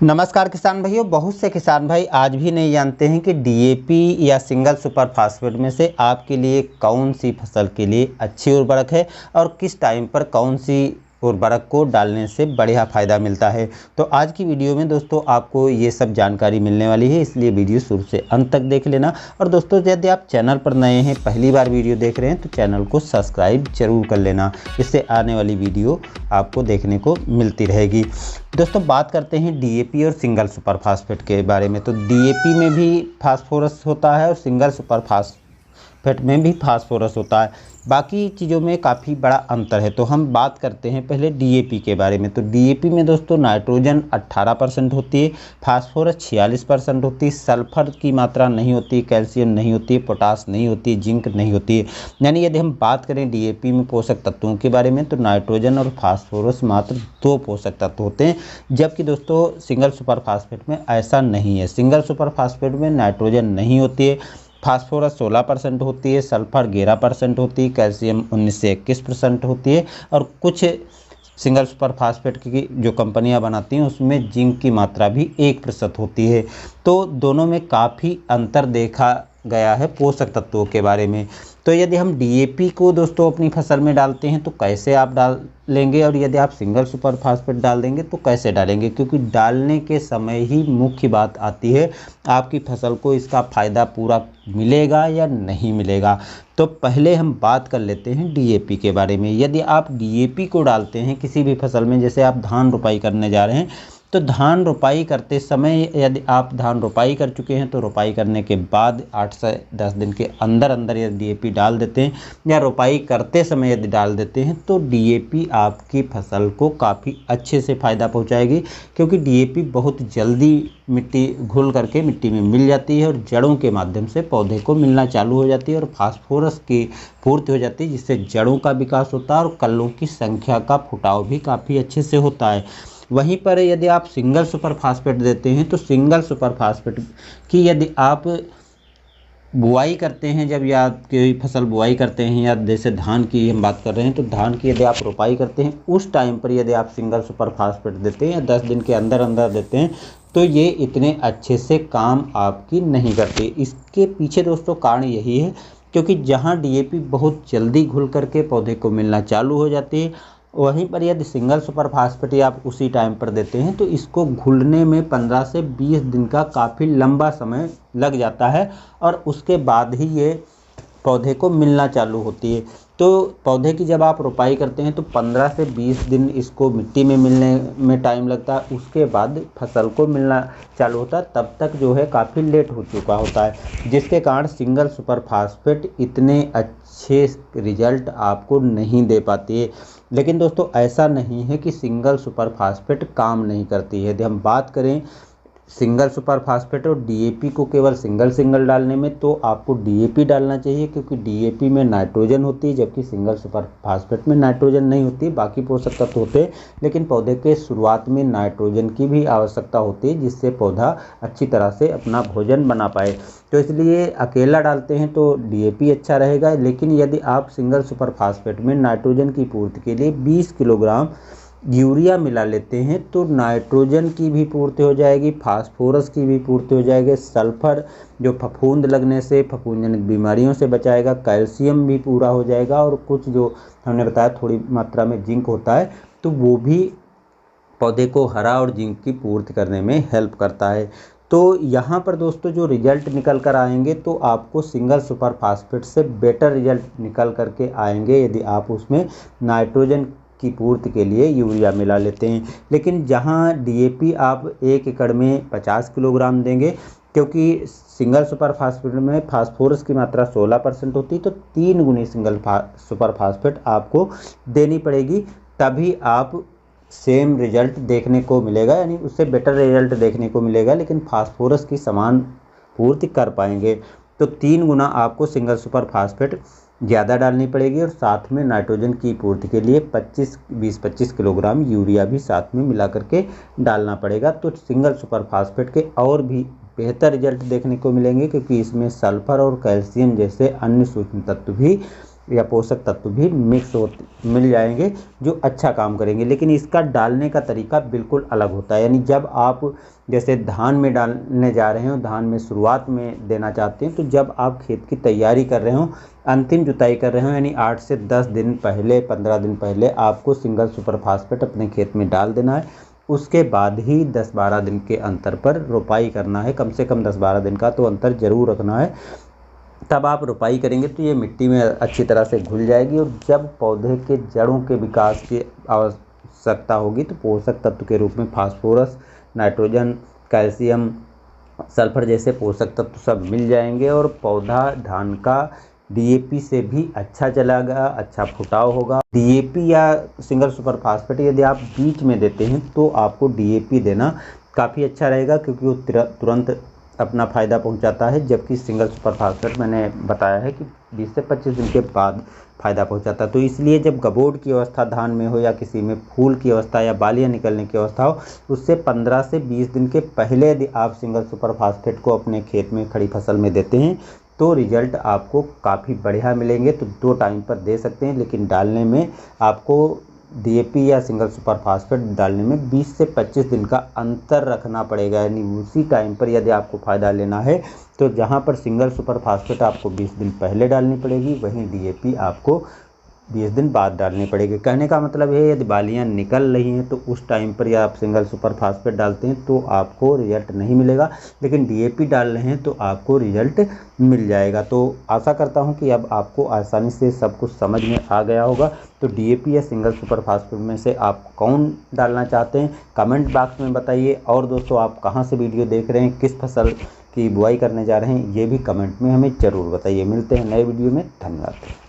नमस्कार किसान भाइयों। बहुत से किसान भाई आज भी नहीं जानते हैं कि डीएपी या सिंगल सुपर फास्फेट में से आपके लिए कौन सी फसल के लिए अच्छी उर्वरक है और किस टाइम पर कौन सी उर्वरक को डालने से बढ़िया फ़ायदा मिलता है। तो आज की वीडियो में दोस्तों आपको ये सब जानकारी मिलने वाली है, इसलिए वीडियो शुरू से अंत तक देख लेना। और दोस्तों यदि आप चैनल पर नए हैं, पहली बार वीडियो देख रहे हैं, तो चैनल को सब्सक्राइब जरूर कर लेना, इससे आने वाली वीडियो आपको देखने को मिलती रहेगी। दोस्तों बात करते हैं डीएपी और सिंगल सुपर फास्फेट के बारे में। तो डीएपी में भी फास्फोरस होता है और सिंगल सुपर फास्फेट में भी फास्फोरस होता है, बाकी चीज़ों में काफ़ी बड़ा अंतर है। तो हम बात करते हैं पहले डीएपी के बारे में। तो डीएपी में दोस्तों नाइट्रोजन 18% होती है, फास्फोरस 46% होती है, सल्फर की मात्रा नहीं होती, कैल्शियम नहीं होती है, पोटास नहीं होती है, जिंक नहीं होती है। यानी यदि हम बात करें डीएपी में पोषक तत्वों के बारे में, तो नाइट्रोजन और फास्फोरस मात्र 2 पोषक तत्व होते हैं, जबकि दोस्तों सिंगल सुपर फास्फेट में ऐसा नहीं है। सिंगल सुपर फास्फेट में नाइट्रोजन नहीं होती है, फास्फोरस 16% होती है, सल्फर 11% होती है, कैल्शियम 19 से 21% होती है, और कुछ सिंगल सुपर फास्फेट की जो कंपनियां बनाती हैं उसमें जिंक की मात्रा भी 1% होती है। तो दोनों में काफ़ी अंतर देखा गया है पोषक तत्वों के बारे में। तो यदि हम डीएपी को दोस्तों अपनी फसल में डालते हैं तो कैसे आप डाल लेंगे, और यदि आप सिंगल सुपर फास्फेट डाल देंगे तो कैसे डालेंगे, क्योंकि डालने के समय ही मुख्य बात आती है आपकी फसल को इसका फ़ायदा पूरा मिलेगा या नहीं मिलेगा। तो पहले हम बात कर लेते हैं डीएपी के बारे में। यदि आप डीएपी को डालते हैं किसी भी फसल में, जैसे आप धान रोपाई करने जा रहे हैं, तो धान रोपाई करते समय यदि आप धान रोपाई कर चुके हैं तो रोपाई करने के बाद 8 से 10 दिन के अंदर अंदर यदि डीएपी डाल देते हैं, या रोपाई करते समय यदि डाल देते हैं, तो डीएपी आपकी फसल को काफ़ी अच्छे से फ़ायदा पहुंचाएगी, क्योंकि डीएपी बहुत जल्दी मिट्टी घुल करके मिट्टी में मिल जाती है और जड़ों के माध्यम से पौधे को मिलना चालू हो जाती है और फास्फोरस की पूर्ति हो जाती है, जिससे जड़ों का विकास होता है और कल्लों की संख्या का फुटाव भी काफ़ी अच्छे से होता है। वहीं पर यदि आप सिंगल सुपर फास्फेट देते हैं, तो सिंगल सुपर फास्फेट की यदि आप बुआई करते हैं, जब या कोई फसल बुआई करते हैं, या जैसे धान की हम बात कर रहे हैं, तो धान की यदि आप रोपाई करते हैं उस टाइम पर यदि आप सिंगल सुपर फास्फेट देते हैं या 10 दिन के अंदर अंदर देते हैं, तो ये इतने अच्छे से काम आपकी नहीं करते। इसके पीछे दोस्तों कारण यही है, क्योंकि जहाँ डीएपी बहुत जल्दी घुल करके पौधे को मिलना चालू हो जाती है, वहीं पर यदि सिंगल सुपर फास्फेट आप उसी टाइम पर देते हैं तो इसको घुलने में 15 से 20 दिन का काफ़ी लंबा समय लग जाता है, और उसके बाद ही ये पौधे को मिलना चालू होती है। तो पौधे की जब आप रोपाई करते हैं तो 15 से 20 दिन इसको मिट्टी में मिलने में टाइम लगता है, उसके बाद फसल को मिलना चालू होता है, तब तक जो है काफ़ी लेट हो चुका होता है, जिसके कारण सिंगल सुपर फास्फेट इतने अच्छे रिजल्ट आपको नहीं दे पाती है। लेकिन दोस्तों ऐसा नहीं है कि सिंगल सुपर फास्फेट काम नहीं करती है। यदि हम बात करें सिंगल सुपर फास्फेट और डीएपी को केवल सिंगल डालने में, तो आपको डीएपी डालना चाहिए, क्योंकि डीएपी में नाइट्रोजन होती है, जबकि सिंगल सुपर फास्फेट में नाइट्रोजन नहीं होती, बाकी पोषक तत्व होते हैं, लेकिन पौधे के शुरुआत में नाइट्रोजन की भी आवश्यकता होती है, जिससे पौधा अच्छी तरह से अपना भोजन बना पाए। तो इसलिए अकेला डालते हैं तो डीएपी अच्छा रहेगा, लेकिन यदि आप सिंगल सुपर फास्फेट में नाइट्रोजन की पूर्ति के लिए 20 किलोग्राम यूरिया मिला लेते हैं, तो नाइट्रोजन की भी पूर्ति हो जाएगी, फास्फोरस की भी पूर्ति हो जाएगी, सल्फर जो फफूंद लगने से फफूंदजनित बीमारियों से बचाएगा, कैल्शियम भी पूरा हो जाएगा, और कुछ जो हमने बताया थोड़ी मात्रा में जिंक होता है, तो वो भी पौधे को हरा और जिंक की पूर्ति करने में हेल्प करता है। तो यहाँ पर दोस्तों जो रिजल्ट निकल कर आएंगे, तो आपको सिंगल सुपर फास्फेट से बेटर रिजल्ट निकल करके आएंगे यदि आप उसमें नाइट्रोजन की पूर्ति के लिए यूरिया मिला लेते हैं। लेकिन जहाँ डीएपी आप 1 एकड़ में 50 किलोग्राम देंगे, क्योंकि सिंगल सुपर फास्फेट में फास्फोरस की मात्रा 16% होती है, तो 3 गुनी सिंगल सुपर फास्फेट आपको देनी पड़ेगी, तभी आप सेम रिजल्ट देखने को मिलेगा, यानी उससे बेटर रिजल्ट देखने को मिलेगा, लेकिन फास्फोरस की समान पूर्ति कर पाएंगे। तो 3 गुना आपको सिंगल सुपर फास्फेट ज़्यादा डालनी पड़ेगी, और साथ में नाइट्रोजन की पूर्ति के लिए 20-25 किलोग्राम यूरिया भी साथ में मिला करके डालना पड़ेगा। तो सिंगल सुपर फास्फेट के और भी बेहतर रिजल्ट देखने को मिलेंगे, क्योंकि इसमें सल्फर और कैल्शियम जैसे अन्य सूक्ष्म तत्व भी या पोषक तत्व भी मिल जाएंगे जो अच्छा काम करेंगे। लेकिन इसका डालने का तरीका बिल्कुल अलग होता है। यानी जब आप जैसे धान में डालने जा रहे हो, धान में शुरुआत में देना चाहते हैं, तो जब आप खेत की तैयारी कर रहे हो, अंतिम जुताई कर रहे हो, यानी 8 से 10 दिन पहले, 15 दिन पहले आपको सिंगल सुपर फास्फेट अपने खेत में डाल देना है। उसके बाद ही 10-12 दिन के अंतर पर रोपाई करना है। कम से कम 10-12 दिन का तो अंतर ज़रूर रखना है। तब आप रोपाई करेंगे तो ये मिट्टी में अच्छी तरह से घुल जाएगी। और जब पौधे के जड़ों के विकास की आवश्यकता होगी तो पोषक तत्व के रूप में फास्फोरस, नाइट्रोजन, कैल्शियम, सल्फर जैसे पोषक तत्व सब मिल जाएंगे और पौधा धान का डीएपी से भी अच्छा चलेगा, अच्छा फुटाव होगा। डीएपी या सिंगल सुपर फास्फेट यदि आप बीच में देते हैं तो आपको डीएपी देना काफ़ी अच्छा रहेगा, क्योंकि वो तुरंत अपना फ़ायदा पहुंचाता है। जबकि सिंगल सुपर फास्फेट मैंने बताया है कि 20 से 25 दिन के बाद फ़ायदा पहुंचाता है। तो इसलिए जब गबोड की अवस्था धान में हो या किसी में फूल की अवस्था या बालियाँ निकलने की अवस्था हो, उससे 15 से 20 दिन के पहले यदि आप सिंगल सुपर फास्फेट को अपने खेत में खड़ी फसल में देते हैं तो रिजल्ट आपको काफ़ी बढ़िया मिलेंगे। तो 2 टाइम पर दे सकते हैं, लेकिन डालने में आपको डीएपी या सिंगल सुपर फास्फेट डालने में 20 से 25 दिन का अंतर रखना पड़ेगा। यानी उसी टाइम पर यदि आपको फ़ायदा लेना है तो जहां पर सिंगल सुपर फास्फेट आपको 20 दिन पहले डालनी पड़ेगी, वहीं डीएपी आपको 20 दिन बाद डालनी पड़ेगी। कहने का मतलब है यदि बालियाँ निकल रही हैं तो उस टाइम पर या आप सिंगल सुपर फास्फेट डालते हैं तो आपको रिजल्ट नहीं मिलेगा, लेकिन डीएपी डाल रहे हैं तो आपको रिजल्ट मिल जाएगा। तो आशा करता हूं कि अब आपको आसानी से सब कुछ समझ में आ गया होगा। तो डीएपी या सिंगल सुपर फास्फेट में से आप कौन डालना चाहते हैं कमेंट बॉक्स में बताइए। और दोस्तों, आप कहां से वीडियो देख रहे हैं, किस फसल की बुआई करने जा रहे हैं, ये भी कमेंट में हमें ज़रूर बताइए। मिलते हैं नए वीडियो में। धन्यवाद।